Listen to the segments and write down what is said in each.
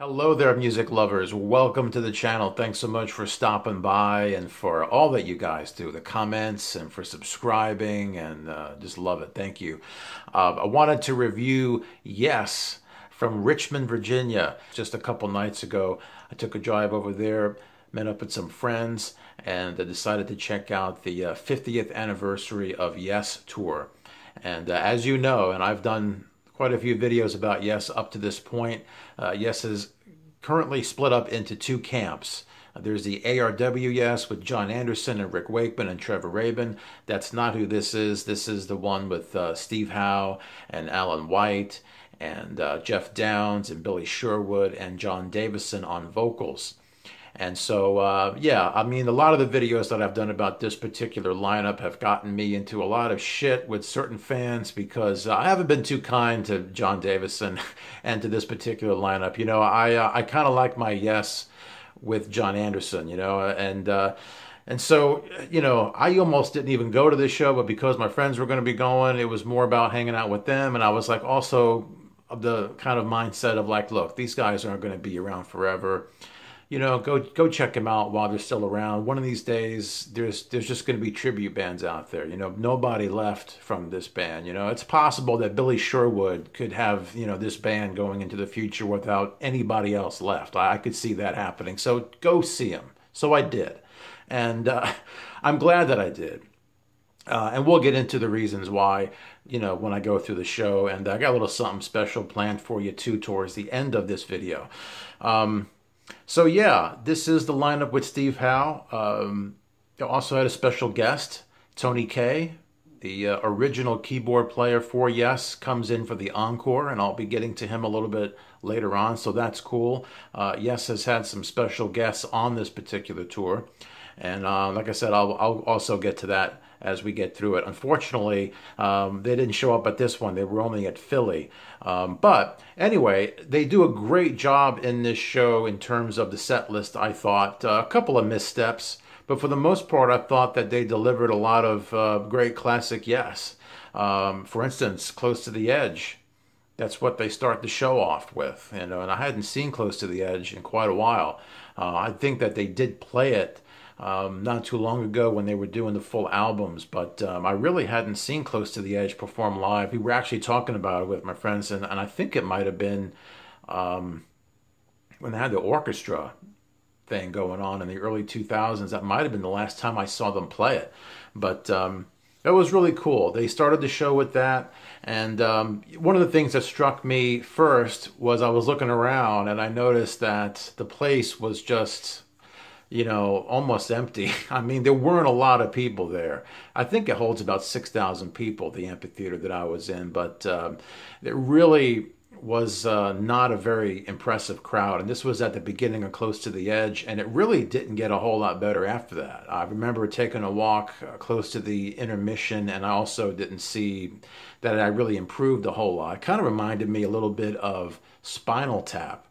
Hello there, music lovers. Welcome to the channel. Thanks so much for stopping by and for all that you guys do, the comments and for subscribing, and just love it. Thank you. I wanted to review Yes from Richmond, Virginia. Just a couple nights ago, I took a drive over there, met up with some friends, and decided to check out the 50th anniversary of Yes tour. And as you know, and I've done quite a few videos about Yes up to this point. Yes is currently split up into two camps. There's the ARW Yes with Jon Anderson and Rick Wakeman and Trevor Rabin. That's not who this is. This is the one with Steve Howe and Alan White and Jeff Downs and Billy Sherwood and Jon Davison on vocals. And so, yeah, I mean, a lot of the videos that I've done about this particular lineup have gotten me into a lot of shit with certain fans because I haven't been too kind to Jon Davison and to this particular lineup. You know, I kind of like my Yes with Jon Anderson, you know, and so, you know, I almost didn't even go to this show, but because my friends were going to be going, it was more about hanging out with them. And I was like also of the kind of mindset of like, look, these guys aren't going to be around forever. You know, go check them out while they're still around. One of these days, there's just going to be tribute bands out there. You know, nobody left from this band. You know, it's possible that Billy Sherwood could have, you know, this band going into the future without anybody else left. I could see that happening. So go see them. So I did. And I'm glad that I did. And we'll get into the reasons why, you know, when I go through the show. And I got a little something special planned for you, too, towards the end of this video. So yeah, this is the lineup with Steve Howe. Also had a special guest, Tony Kaye, the original keyboard player for Yes, comes in for the Encore, and I'll be getting to him a little bit later on, so that's cool. Yes has had some special guests on this particular tour, and like I said, I'll also get to that as we get through it. Unfortunately, they didn't show up at this one. They were only at Philly. But anyway, they do a great job in this show in terms of the set list, I thought. A couple of missteps, but for the most part, I thought that they delivered a lot of great classic Yes. For instance, Close to the Edge. That's what they start the show off with. You know, and I hadn't seen Close to the Edge in quite a while. I think that they did play it not too long ago when they were doing the full albums, but I really hadn't seen Close to the Edge perform live. We were actually talking about it with my friends, and I think it might have been when they had the orchestra thing going on in the early 2000s. That might have been the last time I saw them play it, but that was really cool. They started the show with that, and one of the things that struck me first was I was looking around and I noticed that the place was just, you know, almost empty. I mean, there weren't a lot of people there. I think it holds about 6,000 people, the amphitheater that I was in, but it really was not a very impressive crowd. And this was at the beginning of Close to the Edge, and it really didn't get a whole lot better after that. I remember taking a walk close to the intermission, and I also didn't see that I really improved a whole lot. It kind of reminded me a little bit of Spinal Tap.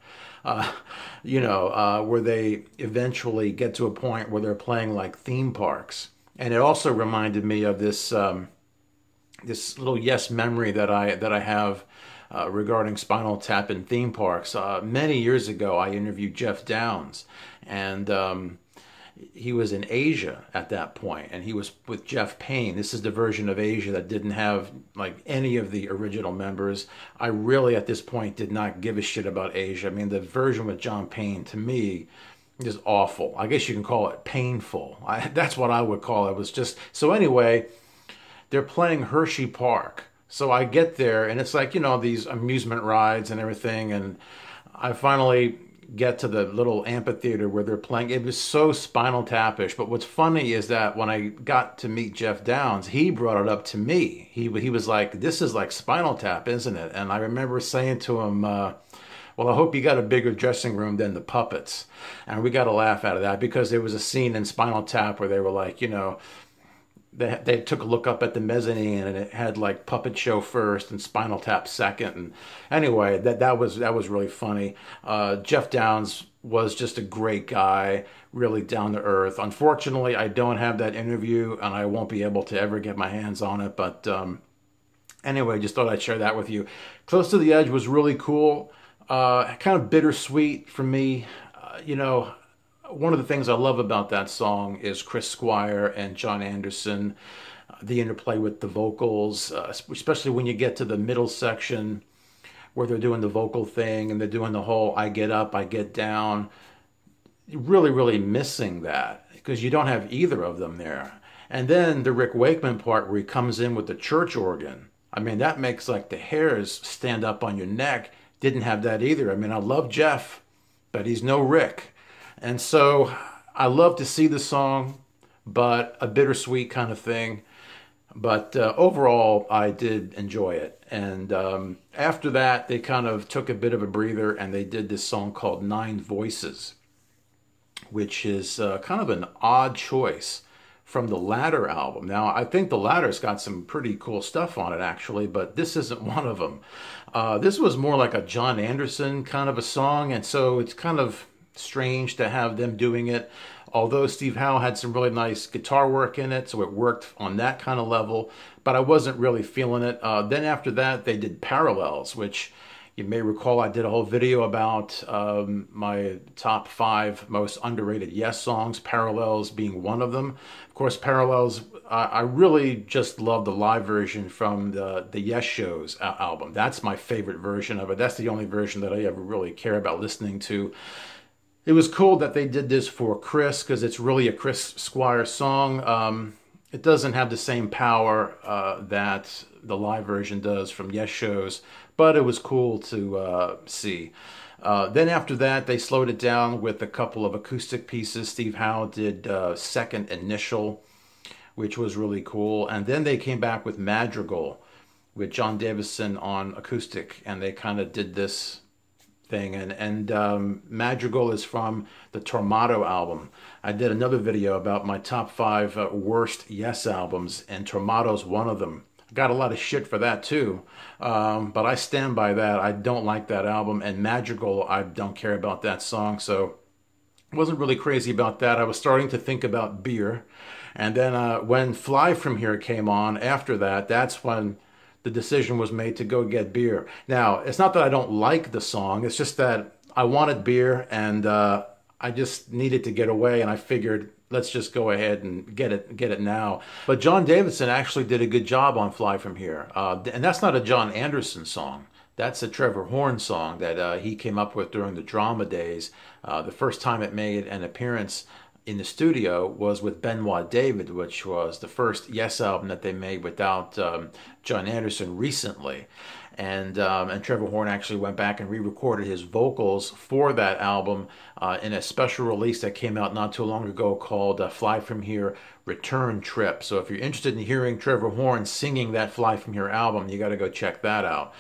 You know, where they eventually get to a point where they're playing like theme parks. And it also reminded me of this this little Yes memory that I have regarding Spinal Tap in theme parks. Many years ago, I interviewed Jeff Downs, and he was in Asia at that point, and he was with Jeff Payne. This is the version of Asia that didn't have like any of the original members. I really, at this point, did not give a shit about Asia. I mean, the version with John Payne, to me, is awful. I guess you can call it painful. That's what I would call it. It was just... So anyway, they're playing Hershey Park. So I get there, and it's like, you know, these amusement rides and everything, and I finally get to the little amphitheater where they're playing. It was so Spinal Tap-ish, but what's funny is that when I got to meet Jeff Downs, he brought it up to me. He was like, this is like Spinal Tap, isn't it? And I remember saying to him, well, I hope you got a bigger dressing room than the puppets. And we got a laugh out of that because there was a scene in Spinal Tap where they were like, you know, they took a look up at the mezzanine, and it had like Puppet Show first and Spinal Tap second. And anyway, that was really funny. Jeff Downs was just a great guy, really down to earth. Unfortunately, I don't have that interview, and I won't be able to ever get my hands on it. But anyway, just thought I'd share that with you. Close to the Edge was really cool. Kind of bittersweet for me. One of the things I love about that song is Chris Squire and Jon Anderson, the interplay with the vocals, especially when you get to the middle section where they're doing the vocal thing and they're doing the whole I get up, I get down. Really, really missing that because you don't have either of them there. And then the Rick Wakeman part where he comes in with the church organ. I mean, that makes like the hairs stand up on your neck. Didn't have that either. I mean, I love Jeff, but he's no Rick. And so I love to see the song, but a bittersweet kind of thing. But overall, I did enjoy it. And after that, they kind of took a bit of a breather and they did this song called Nine Voices, which is kind of an odd choice from the Ladder album. Now, I think the Ladder's got some pretty cool stuff on it, actually, but this isn't one of them. This was more like a Jon Anderson kind of a song, and so it's kind of strange to have them doing it, although Steve Howe had some really nice guitar work in it, so it worked on that kind of level, but I wasn't really feeling it. Then after that, they did Parallels, which you may recall I did a whole video about my top 5 most underrated Yes songs, Parallels being one of them. Of course, Parallels, I really just love the live version from the Yes Shows album. That's my favorite version of it. That's the only version that I ever really care about listening to. It was cool that they did this for Chris because it's really a Chris Squire song. It doesn't have the same power that the live version does from Yes Shows, but it was cool to see. Then after that, they slowed it down with a couple of acoustic pieces. Steve Howe did Second Initial, which was really cool. And then they came back with Madrigal with Jon Davison on acoustic, and they kind of did this thing. And Madrigal is from the Tormato album. I did another video about my top 5 worst Yes albums, and Tormato's one of them. Got a lot of shit for that too, but I stand by that. I don't like that album, and Madrigal, I don't care about that song, so I wasn't really crazy about that. I was starting to think about beer, and then when Fly From Here came on after that, that's when the decision was made to go get beer. Now, it's not that I don't like the song, it's just that I wanted beer, and I just needed to get away, and I figured, let's just go ahead and get it now. But Jon Davison actually did a good job on Fly From Here. And that's not a Jon Anderson song. That's a Trevor Horn song that he came up with during the drama days. The first time it made an appearance in the studio was with Benoit David, which was the first Yes album that they made without Jon Anderson recently. And Trevor Horn actually went back and re-recorded his vocals for that album in a special release that came out not too long ago called Fly From Here Return Trip. So if you're interested in hearing Trevor Horn singing that Fly From Here album, you got to go check that out.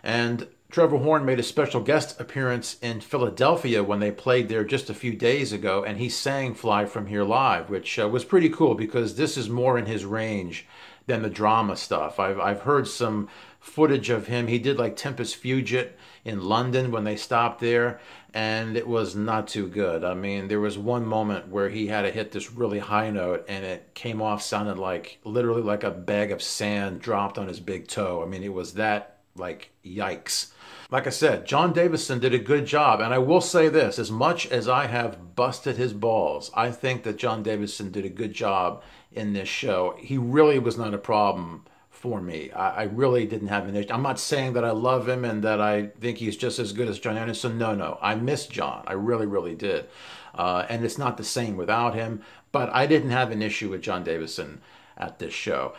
And Trevor Horn made a special guest appearance in Philadelphia when they played there just a few days ago, and he sang Fly From Here live, which was pretty cool because this is more in his range than the drama stuff. I've heard some footage of him. He did like Tempest Fugit in London when they stopped there, and it was not too good. I mean, there was one moment where he had to hit this really high note, and it came off sounding like literally like a bag of sand dropped on his big toe. I mean, it was that, like, yikes. Like I said, Jon Davison did a good job, and I will say this, as much as I have busted his balls, I think that Jon Davison did a good job in this show. He really was not a problem for me. I really didn't have an issue. I'm not saying that I love him and that I think he's just as good as Jon Anderson. No. I miss Jon. I really, really did. And it's not the same without him, but I didn't have an issue with Jon Davison at this show.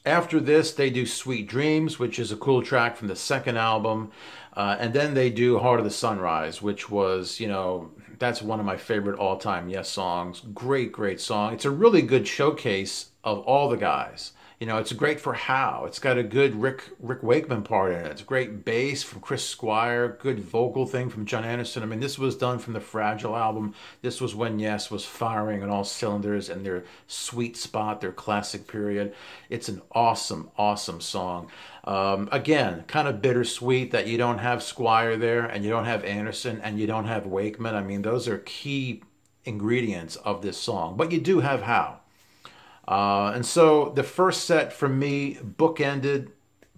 After this, they do Sweet Dreams, which is a cool track from the second album. And then they do Heart of the Sunrise, which was, that's one of my favorite all-time Yes songs. Great, great song. It's a really good showcase of all the guys. It's great for Howe. It's got a good Rick Wakeman part in it. It's great bass from Chris Squire, good vocal thing from Jon Anderson. I mean, this was done from the Fragile album. This was when Yes was firing on all cylinders and their sweet spot, their classic period. It's an awesome, awesome song. Again, kind of bittersweet that you don't have Squire there and you don't have Anderson and you don't have Wakeman. I mean, those are key ingredients of this song. But you do have Howe. And so the first set for me bookended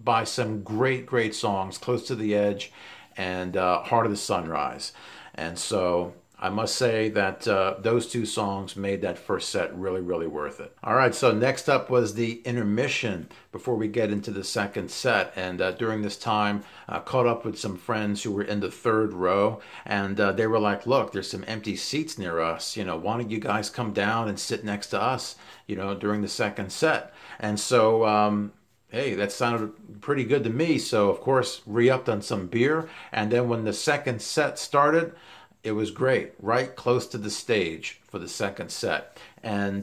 by some great songs, Close to the Edge and Heart of the Sunrise. And so I must say that those two songs made that first set really worth it. All right, so next up was the intermission before we get into the second set. And during this time, caught up with some friends who were in the third row. And they were like, look, there's some empty seats near us. You know, why don't you guys come down and sit next to us, you know, during the second set? And so hey, that sounded pretty good to me. So, of course, re-upped on some beer. And then when the second set started, it was great, right close to the stage for the second set. And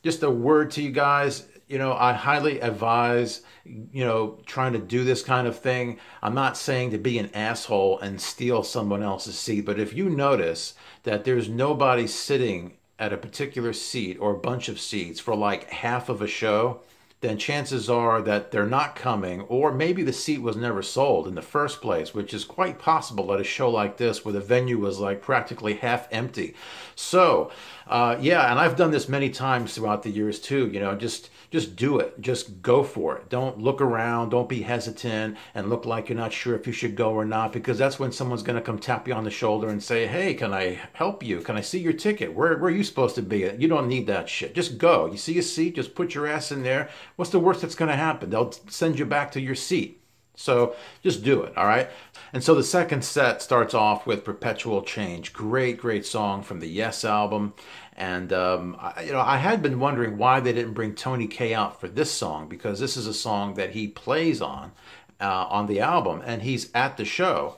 just a word to you guys, you know, I highly advise, you know, trying to do this kind of thing. I'm not saying to be an asshole and steal someone else's seat, but if you notice that there's nobody sitting at a particular seat or a bunch of seats for like half of a show, then chances are that they're not coming, or maybe the seat was never sold in the first place, which is quite possible at a show like this where the venue was like practically half empty. So, yeah, and I've done this many times throughout the years too, you know, just do it. Just go for it. Don't look around. Don't be hesitant and look like you're not sure if you should go or not, because that's when someone's going to come tap you on the shoulder and say, hey, can I help you? Can I see your ticket? Where are you supposed to be? You don't need that shit. Just go. You see a seat, just put your ass in there. What's the worst that's going to happen? They'll send you back to your seat. So just do it, all right? And so the second set starts off with Perpetual Change. Great song from the Yes album. And, I had been wondering why they didn't bring Tony Kaye out for this song, because this is a song that he plays on the album, and he's at the show,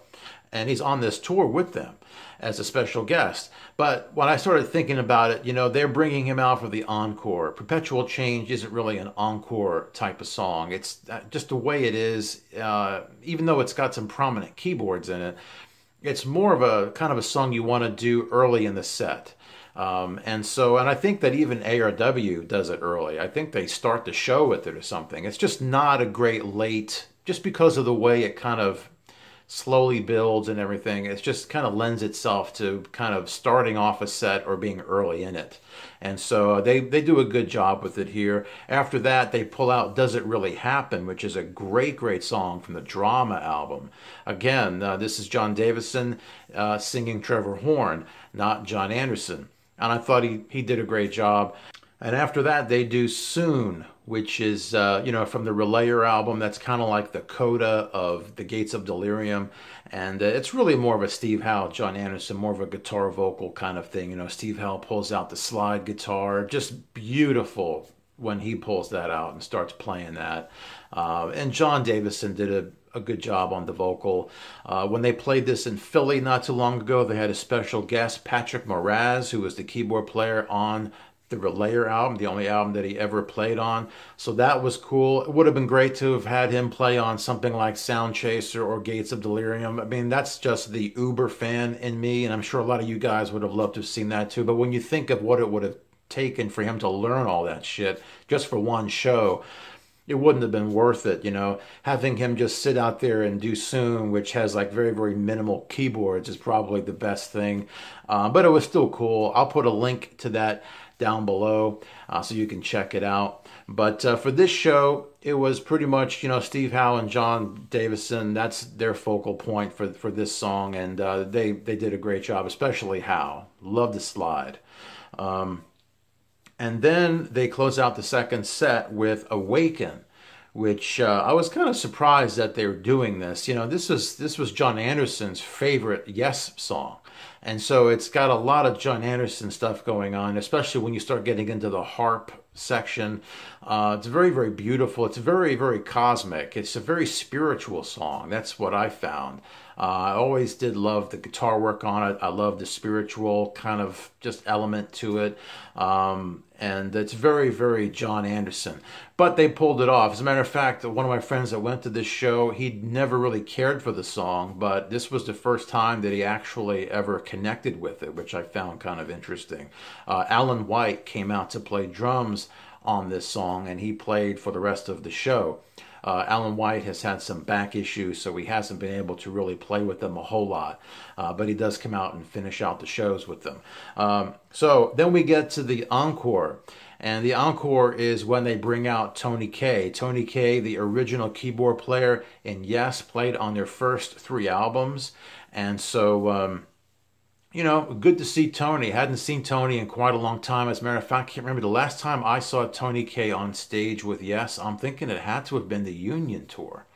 and he's on this tour with them as a special guest. But when I started thinking about it, you know, they're bringing him out for the Encore. Perpetual Change isn't really an encore type of song. It's just the way it is, even though it's got some prominent keyboards in it, it's more of a kind of a song you want to do early in the set. And I think that even ARW does it early. I think they start the show with it or something. It's just not a great late, just because of the way it kind of slowly builds and everything. It just kind of lends itself to kind of starting off a set or being early in it. And so they do a good job with it here. After that, they pull out Does It Really Happen, which is a great song from the Drama album. Again, this is Jon Davison singing Trevor Horn, not Jon Anderson. And I thought he did a great job. And after that, they do Soon, which is, from the Relayer album. That's kind of like the coda of The Gates of Delirium. And it's really more of a Steve Howe, Jon Anderson, more of a guitar vocal kind of thing. You know, Steve Howe pulls out the slide guitar. Just beautiful when he pulls that out and starts playing that. And Jon Davison did a good job on the vocal. When they played this in Philly not too long ago, they had a special guest, Patrick Moraz, who was the keyboard player on the Relayer album, the only album that he ever played on. So that was cool. It would have been great to have had him play on something like Sound Chaser or Gates of Delirium. I mean, that's just the uber fan in me, and I'm sure a lot of you guys would have loved to have seen that too. But when you think of what it would have taken for him to learn all that shit just for one show, it wouldn't have been worth it, you know. Having him just sit out there and do Soon, which has like very minimal keyboards, is probably the best thing. But it was still cool. I'll put a link to that down below so you can check it out. But for this show, it was pretty much, Steve Howe and Jon Davison. That's their focal point for this song, and they did a great job, especially Howe. Love the slide. And then they close out the second set with Awaken, which I was kind of surprised that they were doing this. This was Jon Anderson's favorite Yes song. And so it's got a lot of Jon Anderson stuff going on, especially when you start getting into the harp section. It's very beautiful. It's very cosmic. It's a very spiritual song. That's what I found. I always did love the guitar work on it. I love the spiritual kind of just element to it. And it's very Jon Anderson. But they pulled it off. As a matter of fact, one of my friends that went to this show, he'd never really cared for the song, but this was the first time that he actually ever connected with it, which I found kind of interesting. Alan White came out to play drums on this song, and he played for the rest of the show. Alan White has had some back issues, so he hasn't been able to really play with them a whole lot. But he does come out and finish out the shows with them. So then we get to the Encore. And the encore is when they bring out Tony Kaye. Tony Kaye, the original keyboard player in Yes, played on their first 3 albums. And so, you know, good to see Tony. Hadn't seen Tony in quite a long time. As a matter of fact, I can't remember the last time I saw Tony Kaye on stage with Yes. I'm thinking it had to have been the Union tour.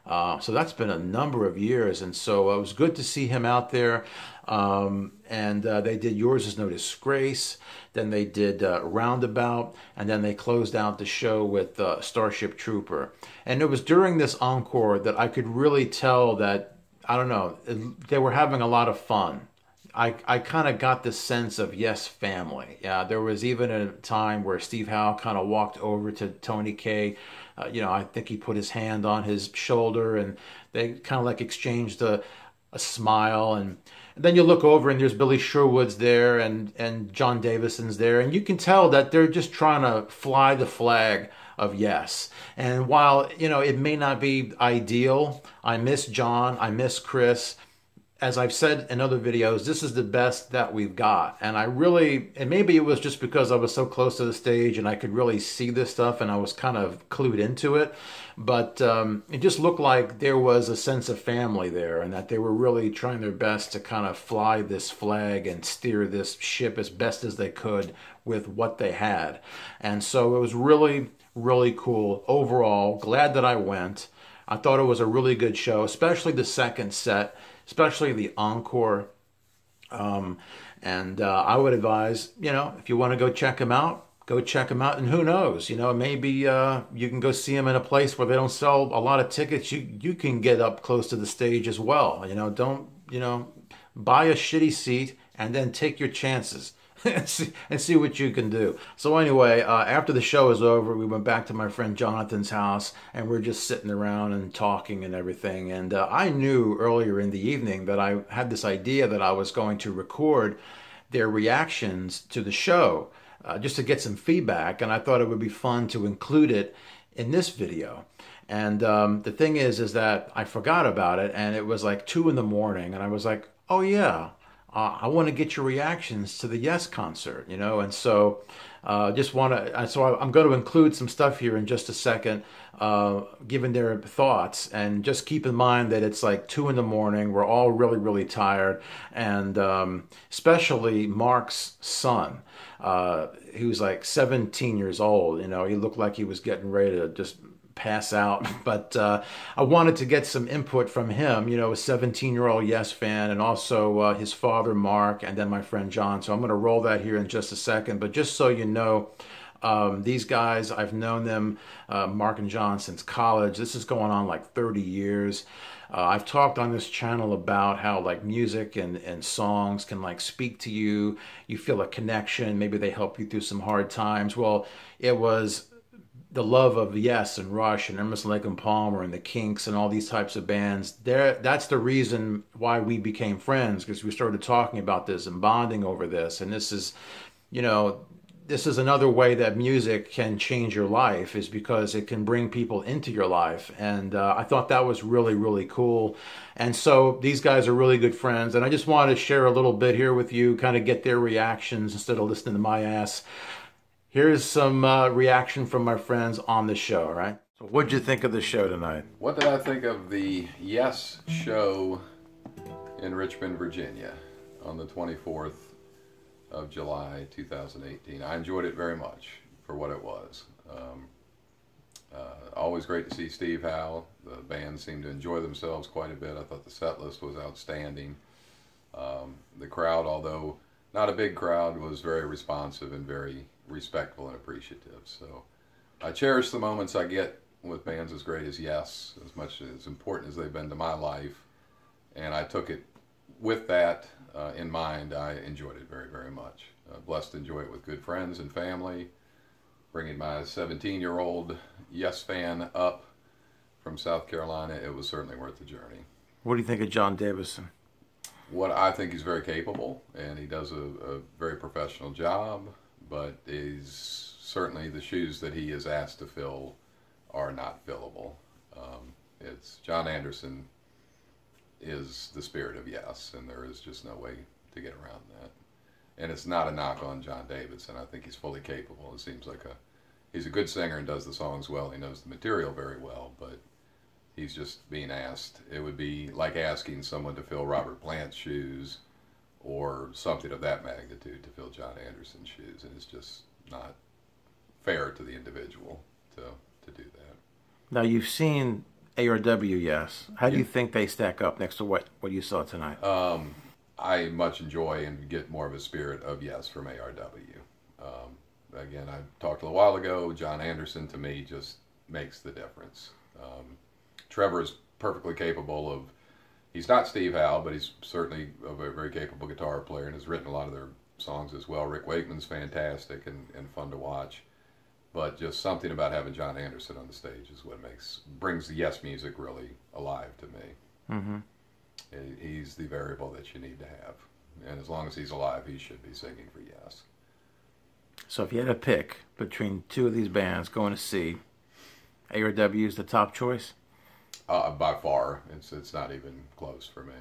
So that's been a number of years, and so it was good to see him out there. And they did Yours Is No Disgrace, then they did Roundabout, and then they closed out the show with Starship Trooper. And it was during this encore that I could really tell that, I don't know, they were having a lot of fun. I kind of got the sense of Yes family. Yeah, there was even a time where Steve Howe kind of walked over to Tony Kaye. You know, I think he put his hand on his shoulder, and they kind of like exchanged a smile. And then you look over, and there's Billy Sherwood's there, and Jon Davison's there, and you can tell that they're just trying to fly the flag of Yes. And while, you know, it may not be ideal, I miss John, I miss Chris. As I've said in other videos, this is the best that we've got. And I really, and maybe it was just because I was so close to the stage and I could really see this stuff and I was kind of clued into it. But it just looked like there was a sense of family there, and that they were really trying their best to kind of fly this flag and steer this ship as best as they could with what they had. And so it was really, really cool. Overall, glad that I went. I thought it was a really good show, especially the second set, especially the encore. And I would advise, you know, if you want to go check them out, go check them out. And who knows, you know, maybe you can go see them in a place where they don't sell a lot of tickets. You can get up close to the stage as well. You know, don't, you know, buy a shitty seat and then take your chances. and see what you can do. So anyway, after the show was over, we went back to my friend Jonathan's house, and we're just sitting around and talking and everything. And I knew earlier in the evening that I had this idea that I was going to record their reactions to the show, just to get some feedback. And I thought it would be fun to include it in this video. And the thing is that I forgot about it, and it was like 2 in the morning, and I was like, oh yeah, I want to get your reactions to the Yes concert, you know. And so just want to, so I'm going to include some stuff here in just a second, given their thoughts. And just keep in mind that it's like 2 in the morning. We're all really, really tired. And especially Mark's son, he was like 17 years old. You know, he looked like he was getting ready to just pass out. But I wanted to get some input from him, you know, a 17-year-old Yes fan, and also his father, Mark, and then my friend John. So I'm going to roll that here in just a second. But just so you know, these guys, I've known them, Mark and John, since college. This is going on like 30 years. I've talked on this channel about how like music and songs can like speak to you. You feel a connection. Maybe they help you through some hard times. Well, it was the love of Yes and Rush and Emerson, Lake and Palmer and the Kinks and all these types of bands. That's the reason why we became friends, because we started talking about this and bonding over this. And this is, you know, this is another way that music can change your life, is because it can bring people into your life. And I thought that was really, really cool. And so these guys are really good friends. And I just wanted to share a little bit here with you, kind of get their reactions instead of listening to my ass. Here's some reaction from my friends on the show, all right? So what'd you think of the show tonight? What did I think of the Yes show in Richmond, Virginia on the 24th of July, 2018? I enjoyed it very much for what it was. Always great to see Steve Howe. The band seemed to enjoy themselves quite a bit. I thought the set list was outstanding. The crowd, although not a big crowd, was very responsive and very respectful and appreciative. So I cherish the moments I get with bands as great as Yes, as much as important as they've been to my life. And I took it with that in mind. I enjoyed it very, very much. Blessed to enjoy it with good friends and family. Bringing my 17-year-old Yes fan up from South Carolina, it was certainly worth the journey. What do you think of Jon Davison? What I think he's very capable, and he does a very professional job, but is certainly the shoes that he is asked to fill are not fillable. It's Jon Anderson is the spirit of Yes, and there is just no way to get around that. And it's not a knock on Jon Davison. I think he's fully capable. It seems like he's a good singer and does the songs well. He knows the material very well, but he's just being asked. It would be like asking someone to fill Robert Plant's shoes or something of that magnitude to fill Jon Anderson's shoes, and it's just not fair to the individual to do that. Now, you've seen ARW, yes. How do you think they stack up next to what you saw tonight? I much enjoy and get more of a spirit of Yes from ARW. Again, I talked a little while ago, Jon Anderson to me just makes the difference. Trevor is perfectly capable of, he's not Steve Howe, but he's certainly a very, very capable guitar player and has written a lot of their songs as well. Rick Wakeman's fantastic and fun to watch. But just something about having Jon Anderson on the stage is what brings the Yes music really alive to me. Mm-hmm. He's the variable that you need to have. And as long as he's alive, he should be singing for Yes. So if you had to pick between two of these bands going to see, ARW is the top choice? By far. It's not even close for me.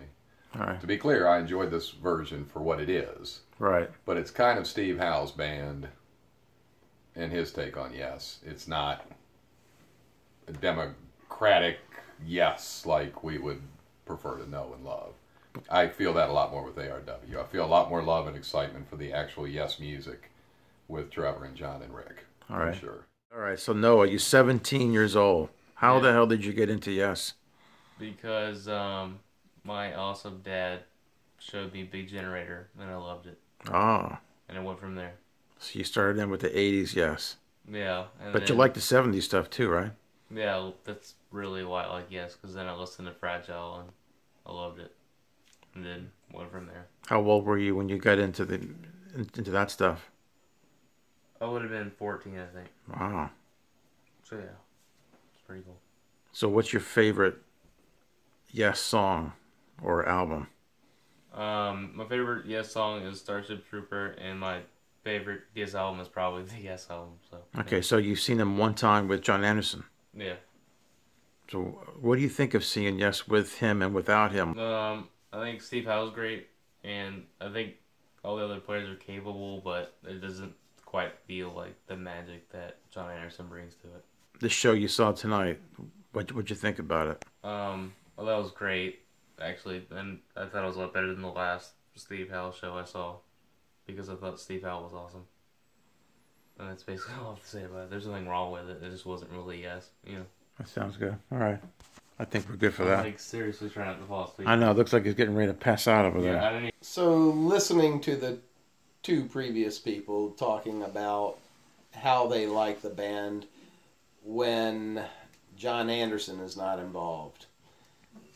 All right. To be clear, I enjoyed this version for what it is. Right. But it's kind of Steve Howe's band and his take on Yes. It's not a democratic Yes like we would prefer to know and love. I feel that a lot more with ARW. I feel a lot more love and excitement for the actual Yes music with Trevor and Jon and Rick. All right. For sure. All right. So Noah, you're 17 years old. How the hell did you get into Yes? Because my awesome dad showed me Big Generator, and I loved it. Oh. And I went from there. So you started in with the 80s Yes. Yeah. But you like the 70s stuff too, right? Yeah, that's really why I like Yes, because then I listened to Fragile, and I loved it. And then went from there. How old were you when you got into that stuff? I would have been 14, I think. Wow. So, yeah. It's pretty cool. So what's your favorite Yes song or album? My favorite Yes song is Starship Trooper, and my favorite Yes album is probably the Yes album. So Okay, so you've seen them one time with Jon Anderson. yeah. So what do you think of seeing Yes with him and without him? I think Steve Howe's great, and I think all the other players are capable, but it doesn't quite feel like the magic that Jon Anderson brings to it. The show you saw tonight, what'd you think about it? Well, that was great, actually, and I thought it was a lot better than the last Steve Howe show I saw, because I thought Steve Howe was awesome. And that's basically all I have to say about it. There's nothing wrong with it. It just wasn't really Yes, you know. That sounds good. All right. I think we're good for that. I'm like seriously trying not to fall asleep. I know. It looks like he's getting ready to pass out over there. I didn't even... So listening to the two previous people talking about how they like the band when Jon Anderson is not involved.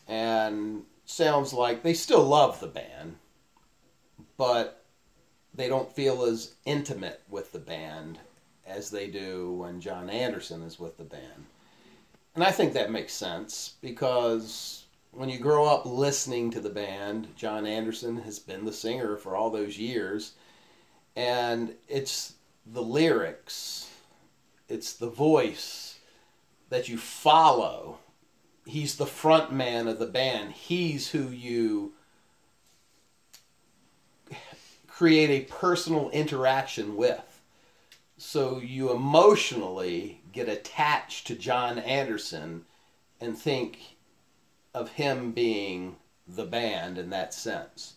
And sounds like they still love the band, but they don't feel as intimate with the band as they do when Jon Anderson is with the band. And I think that makes sense, because when you grow up listening to the band, Jon Anderson has been the singer for all those years, and it's the lyrics, it's the voice that you follow. He's the front man of the band. He's who you create a personal interaction with. So you emotionally get attached to Jon Anderson and think of him being the band in that sense.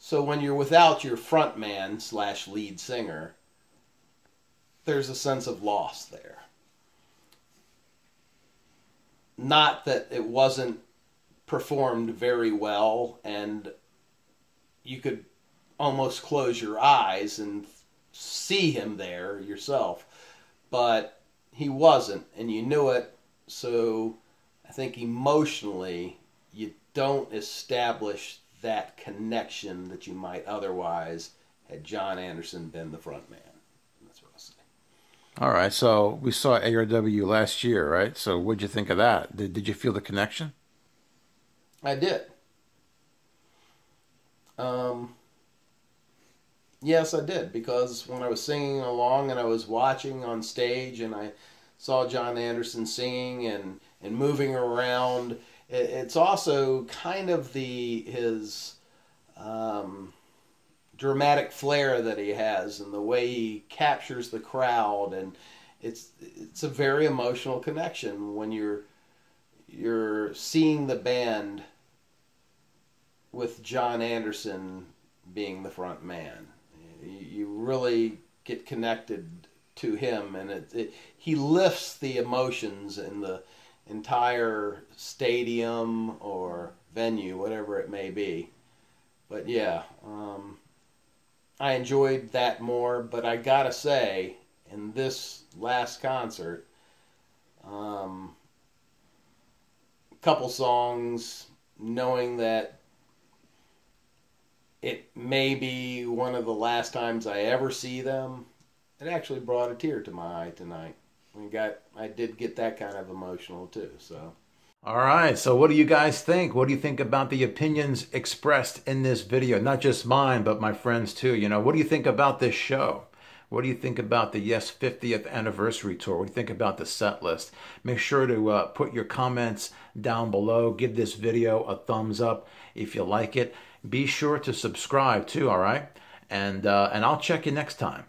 So when you're without your front man / lead singer, there's a sense of loss there. Not that it wasn't performed very well and you could almost close your eyes and see him there yourself, but he wasn't, and you knew it. So I think emotionally you don't establish that connection that you might otherwise had Jon Anderson been the front man. That's what I'll say. All right, so we saw ARW last year, right? So what'd you think of that? Did you feel the connection? I did. Yes, I did, because when I was singing along and I was watching on stage and I saw Jon Anderson singing and moving around, it's also kind of his dramatic flair that he has and the way he captures the crowd, and it's a very emotional connection when you're seeing the band with Jon Anderson being the front man. You really get connected to him, and he lifts the emotions in the entire stadium or venue, whatever it may be. But yeah, I enjoyed that more. But I gotta say, in this last concert, couple songs, knowing that it may be one of the last times I ever see them, it actually brought a tear to my eye tonight. I did get that kind of emotional too. So. All right, so what do you guys think? What do you think about the opinions expressed in this video? Not just mine, but my friends too. You know, what do you think about this show? What do you think about the Yes 50th Anniversary Tour? What do you think about the set list? Make sure to put your comments down below. Give this video a thumbs up if you like it. Be sure to subscribe too, all right? And I'll check you next time.